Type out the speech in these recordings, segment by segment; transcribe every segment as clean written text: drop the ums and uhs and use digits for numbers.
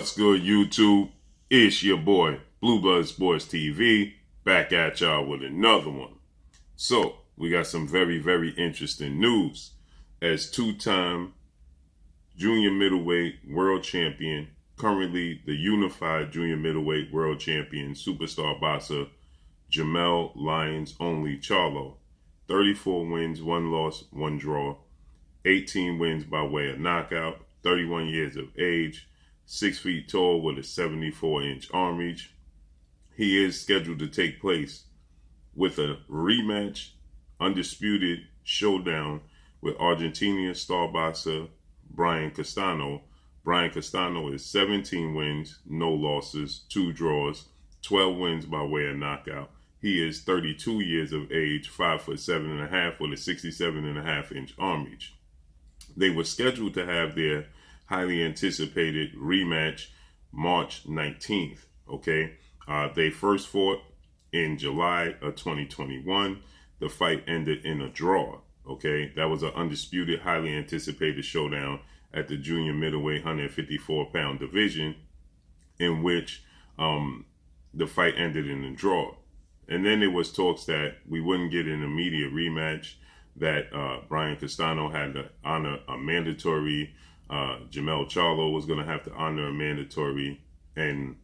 What's good, YouTube? It's your boy, Blue Blood Sports TV, back at y'all with another one. So, we got some very interesting news. As two-time junior middleweight world champion, currently the unified junior middleweight world champion, superstar boxer, Jermell Charlo. 34 wins, 1 loss, 1 draw. 18 wins by way of knockout. 31 years of age. 6 feet tall with a 74-inch arm reach. He is scheduled to take place with a rematch, undisputed showdown with Argentina star boxer Brian Castano. Brian Castano is 17 wins, no losses, 2 draws, 12 wins by way of knockout. He is 32 years of age, 5'7.5" with a 67.5-inch arm reach. They were scheduled to have their highly anticipated rematch March 19th. Okay, they first fought in July of 2021. The fight ended in a draw. Okay, that was an undisputed, highly anticipated showdown at the junior middleweight 154-pound division, in which the fight ended in a draw. And then there was talks that we wouldn't get an immediate rematch, that Brian Castano had to honor a mandatory. Jermell Charlo was going to have to honor a mandatory. And,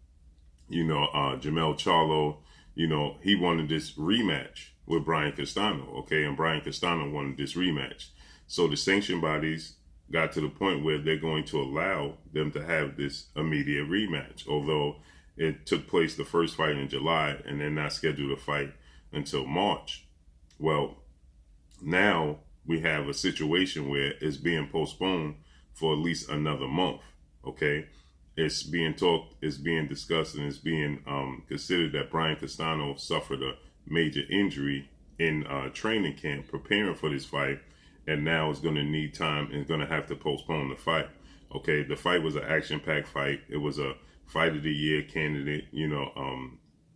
Jermell Charlo, he wanted this rematch with Brian Castano, okay? And Brian Castano wanted this rematch. So the sanction bodies got to the point where they're going to allow them to have this immediate rematch, although it took place the first fight in July and they're not scheduled to fight until March. Well, now we have a situation where it's being postponed for at least another month. Okay, it's being talked, it's being discussed, and it's being considered that Brian Castano suffered a major injury in training camp preparing for this fight, and now is going to need time and is going to have to postpone the fight. Okay, the fight was an action-packed fight. It was a fight of the year candidate,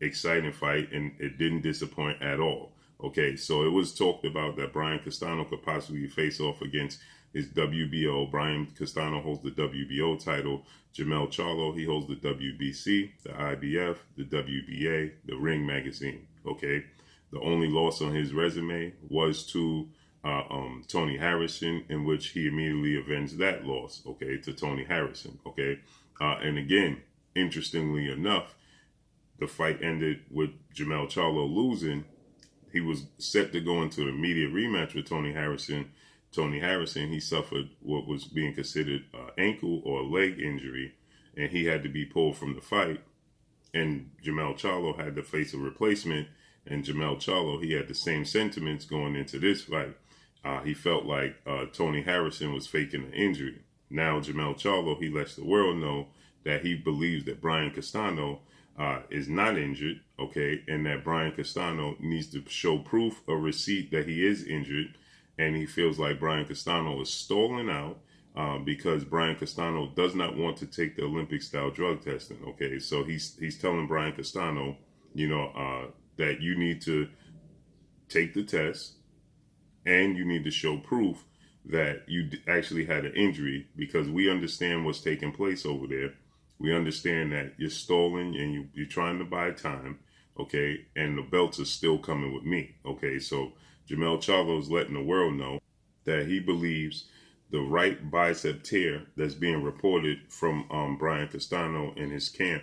exciting fight, and it didn't disappoint at all. Okay, so it was talked about that Brian Castano could possibly face off against his WBO. Brian Castano holds the WBO title. Jermell Charlo, he holds the WBC, the IBF, the WBA, the Ring Magazine. Okay, the only loss on his resume was to Tony Harrison, in which he immediately avenged that loss. Okay, to Tony Harrison. Okay, and again, interestingly enough, the fight ended with Jermell Charlo losing. He was set to go into the immediate rematch with Tony Harrison. Tony Harrison, he suffered what was being considered an ankle or a leg injury, and he had to be pulled from the fight. And Jermell Charlo had to face a replacement, and Jermell Charlo, he had the same sentiments going into this fight. He felt like Tony Harrison was faking an injury. Now Jermell Charlo, he lets the world know that he believes that Brian Castano is not injured, okay, and that Brian Castano needs to show proof or receipt that he is injured, and he feels like Brian Castano is stalling out because Brian Castano does not want to take the Olympic-style drug testing, okay? So he's telling Brian Castano, that you need to take the test and you need to show proof that you actually had an injury, because we understand what's taking place over there. We understand that you're stalling and you're trying to buy time, okay? And the belts are still coming with me, okay? So Jermell Charlo is letting the world know that he believes the right bicep tear that's being reported from Brian Castano in his camp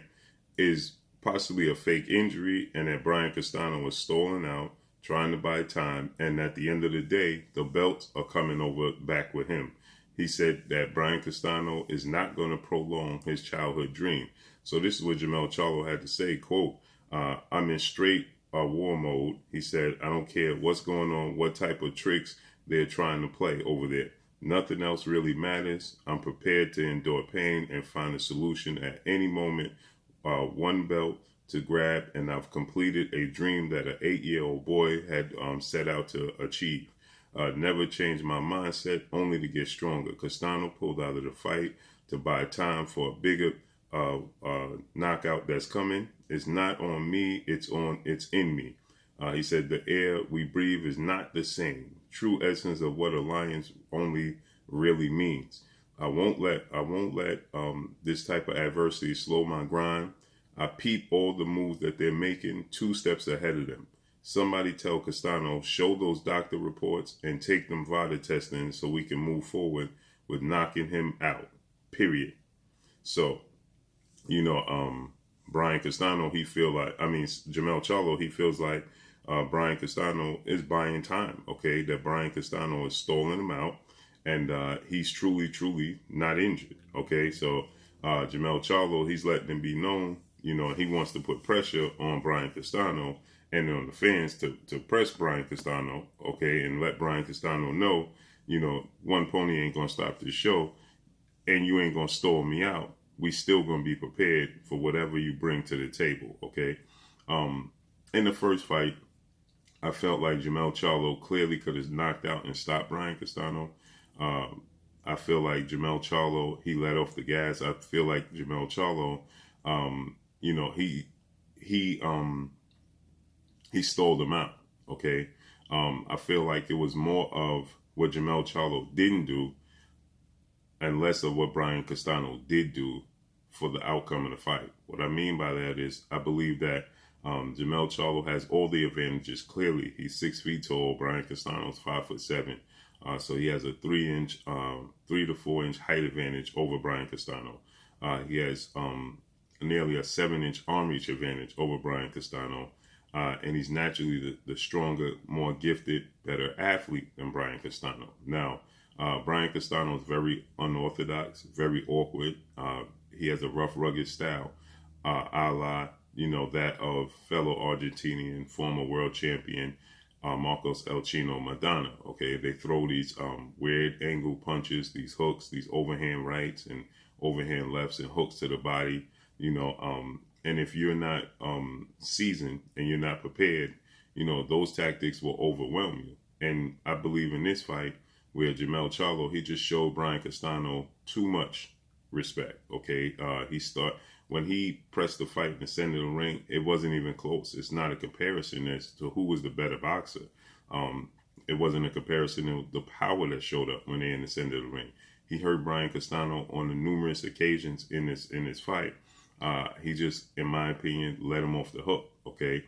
is possibly a fake injury, and that Brian Castano was stalling out, trying to buy time, and at the end of the day, the belts are coming over back with him. He said that Brian Castano is not going to prolong his childhood dream. So this is what Jermell Charlo had to say, quote, I'm in straight war mode. He said, I don't care what's going on, what type of tricks they're trying to play over there. Nothing else really matters. I'm prepared to endure pain and find a solution at any moment. One belt to grab, and I've completed a dream that an 8-year-old boy had set out to achieve. Never changed my mindset, only to get stronger. Castano pulled out of the fight to buy time for a bigger knockout that's coming. It's not on me, it's in me. He said the air we breathe is not the same. True essence of what alliance only really means. I won't let this type of adversity slow my grind. I peep all the moves that they're making 2 steps ahead of them. Somebody tell Castano, show those doctor reports and take them VADA testing so we can move forward with knocking him out. Period. So, Brian Castano, Jermell Charlo, he feels like Brian Castano is buying time, okay? That Brian Castano is stalling him out, and he's truly not injured, okay? So Jermell Charlo, he's letting him be known, he wants to put pressure on Brian Castano and on the fans to press Brian Castano, okay, and let Brian Castano know, one pony ain't going to stop this show, and you ain't going to stall me out. We still going to be prepared for whatever you bring to the table, okay? In the first fight, I felt like Jermell Charlo clearly could have knocked out and stopped Brian Castano. I feel like Jermell Charlo, he let off the gas. I feel like Jermell Charlo, he stalled him out, okay? I feel like it was more of what Jermell Charlo didn't do and less of what Brian Castano did do for the outcome of the fight. What I mean by that is I believe that Jermell Charlo has all the advantages. Clearly, he's 6 feet tall. Brian Castano's 5'7". So he has a 3 to 4 inch height advantage over Brian Castano. He has nearly a 7-inch arm reach advantage over Brian Castano. And he's naturally the stronger, more gifted, better athlete than Brian Castano. Now, Brian Castano is very unorthodox, very awkward. He has a rough, rugged style, a la, that of fellow Argentinian, former world champion, Marcos El Chino Maidana. Okay, they throw these weird angle punches, these hooks, these overhand rights and overhand lefts and hooks to the body, and if you're not seasoned and you're not prepared, those tactics will overwhelm you. And I believe in this fight, where Jermell Charlo, he just showed Brian Castano too much respect, okay? When he pressed the fight in the center of the ring, it wasn't even close. It's not a comparison as to who was the better boxer. It wasn't a comparison of the power that showed up when they're in the center of the ring. He hurt Brian Castano on the numerous occasions in this fight. He just, in my opinion, let him off the hook, okay?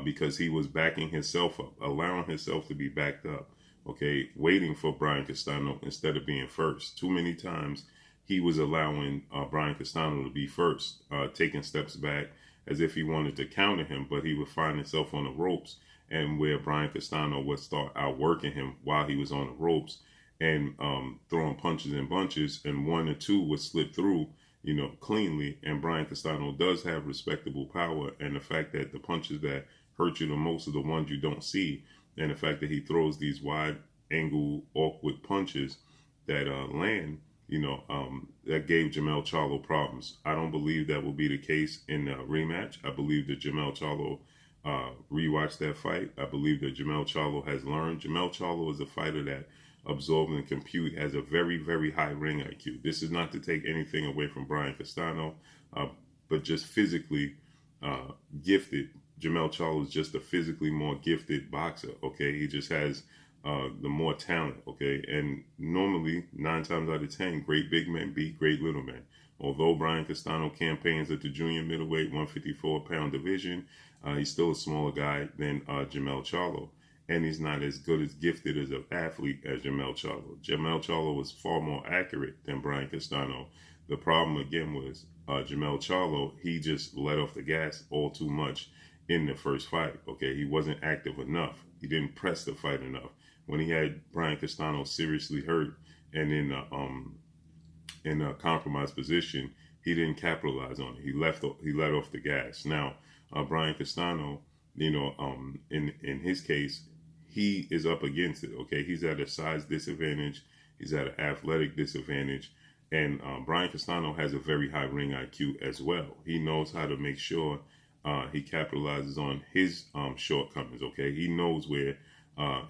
Because he was backing himself up, allowing himself to be backed up, okay? Waiting for Brian Castano instead of being first. Too many times he was allowing Brian Castano to be first, taking steps back as if he wanted to counter him, but he would find himself on the ropes, and where Brian Castano would start outworking him while he was on the ropes and throwing punches in bunches, and 1 or 2 would slip through, cleanly. And Brian Castano does have respectable power, and the fact that the punches that hurt you the most are the ones you don't see, and the fact that he throws these wide angle awkward punches that land, that gave Jermell Charlo problems. I don't believe that will be the case in the rematch. I believe that Jermell Charlo rewatched that fight. I believe that Jermell Charlo has learned. Jermell Charlo is a fighter that absorb and compute, has a very, very high ring IQ. This is not to take anything away from Brian Castano, but just physically gifted. Jermell Charlo is just a physically more gifted boxer, okay? He just has the more talent, okay? And normally, 9 times out of 10, great big men beat great little men. Although Brian Castano campaigns at the junior middleweight 154-pound division, he's still a smaller guy than Jermell Charlo. And he's not as good as gifted as an athlete as Jermell Charlo. Jermell Charlo was far more accurate than Brian Castano. The problem, again, was Jermell Charlo, he just let off the gas all too much in the first fight, okay? He wasn't active enough. He didn't press the fight enough. When he had Brian Castano seriously hurt and in a compromised position, he didn't capitalize on it. He let off the gas. Now, Brian Castano, in his case, he is up against it, okay? He's at a size disadvantage. He's at an athletic disadvantage. And Brian Castano has a very high ring IQ as well. He knows how to make sure he capitalizes on his shortcomings, okay? He knows where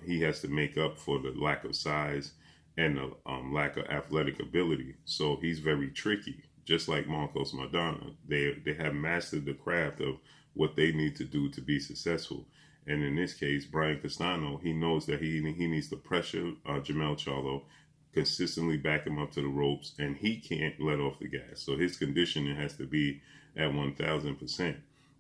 he has to make up for the lack of size and the lack of athletic ability. So he's very tricky, just like Marcos Maidana. They have mastered the craft of what they need to do to be successful. And in this case, Brian Castano, he knows that he needs to pressure Jermell Charlo, consistently back him up to the ropes, and he can't let off the gas. So his conditioning has to be at 1,000%.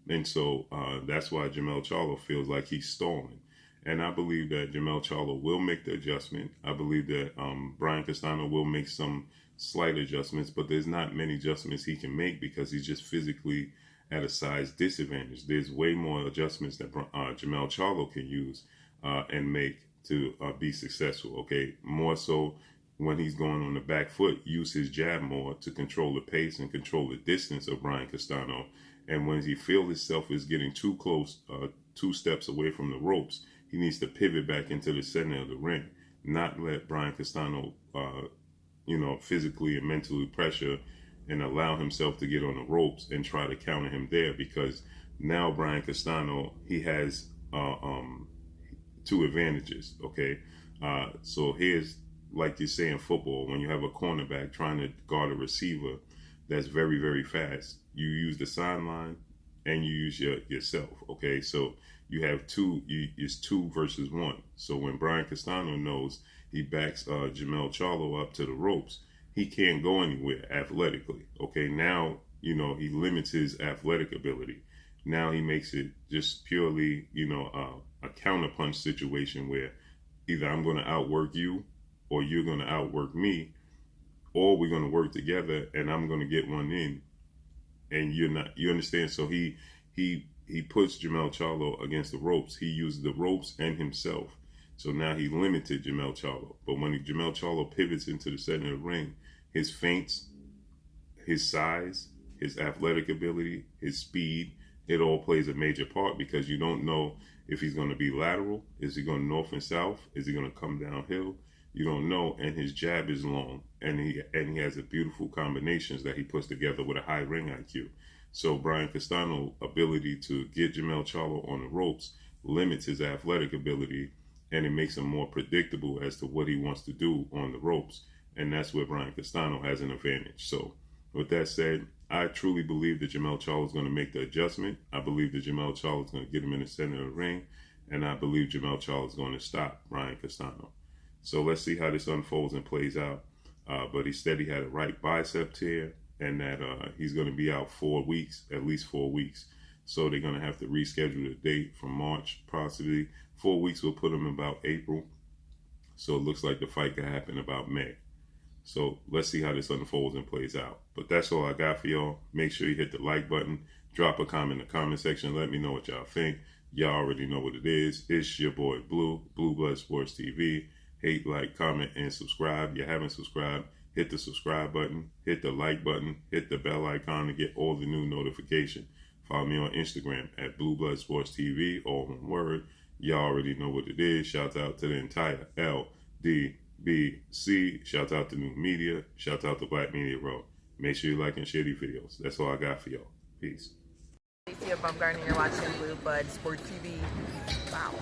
And so that's why Jermell Charlo feels like he's stalling. And I believe that Jermell Charlo will make the adjustment. I believe that Brian Castano will make some slight adjustments, but there's not many adjustments he can make because he's just physically at a size disadvantage. There's way more adjustments that Jermell Charlo can use and make to be successful, okay? More so when he's going on the back foot, use his jab more to control the pace and control the distance of Brian Castano. And when he feels himself is getting too close, 2 steps away from the ropes, he needs to pivot back into the center of the ring, not let Brian Castano, physically and mentally pressure and allow himself to get on the ropes and try to counter him there, because now Brian Castano, he has 2 advantages, okay? So here's, like you say in football, when you have a cornerback trying to guard a receiver that's very, very fast, you use the sideline and you use yourself, okay? So you have 2, it's 2 versus 1. So when Brian Castano knows he backs Jermell Charlo up to the ropes, he can't go anywhere athletically, okay? Now, he limits his athletic ability. Now he makes it just purely, a counterpunch situation where either I'm going to outwork you or you're going to outwork me, or we're going to work together and I'm going to get one in and you're not. You understand? So he puts Jermell Charlo against the ropes. He used the ropes and himself. So now he limited Jermell Charlo. But when Jermell Charlo pivots into the center of the ring, his feints, his size, his athletic ability, his speed, it all plays a major part, because you don't know if he's going to be lateral. Is he going north and south? Is he going to come downhill? You don't know. And his jab is long, and he has a beautiful combinations that he puts together with a high ring IQ. So Brian Castano's ability to get Jermell Charlo on the ropes limits his athletic ability, and it makes him more predictable as to what he wants to do on the ropes. And that's where Brian Castano has an advantage. So with that said, I truly believe that Jermell Charlo is going to make the adjustment. I believe that Jermell Charlo is going to get him in the center of the ring. And I believe Jermell Charlo is going to stop Brian Castano. So let's see how this unfolds and plays out. But he said he had a right bicep tear, and that he's going to be out 4 weeks, at least 4 weeks. So they're going to have to reschedule the date from March, possibly. 4 weeks will put him about April. So it looks like the fight could happen about May. So let's see how this unfolds and plays out. But that's all I got for y'all. Make sure you hit the like button. Drop a comment in the comment section. Let me know what y'all think. Y'all already know what it is. It's your boy Blue Blood Sports TV. Hate, like, comment, and subscribe. If you haven't subscribed, hit the subscribe button. Hit the like button. Hit the bell icon to get all the new notifications. Follow me on Instagram at Blue Blood Sports TV, all one word. Y'all already know what it is. Shout out to the entire LDBC. Shout out to New Media. Shout out to Black Media Row. Make sure you like and share these videos. That's all I got for y'all. Peace. You're watching Blue Blood Sports TV. Wow.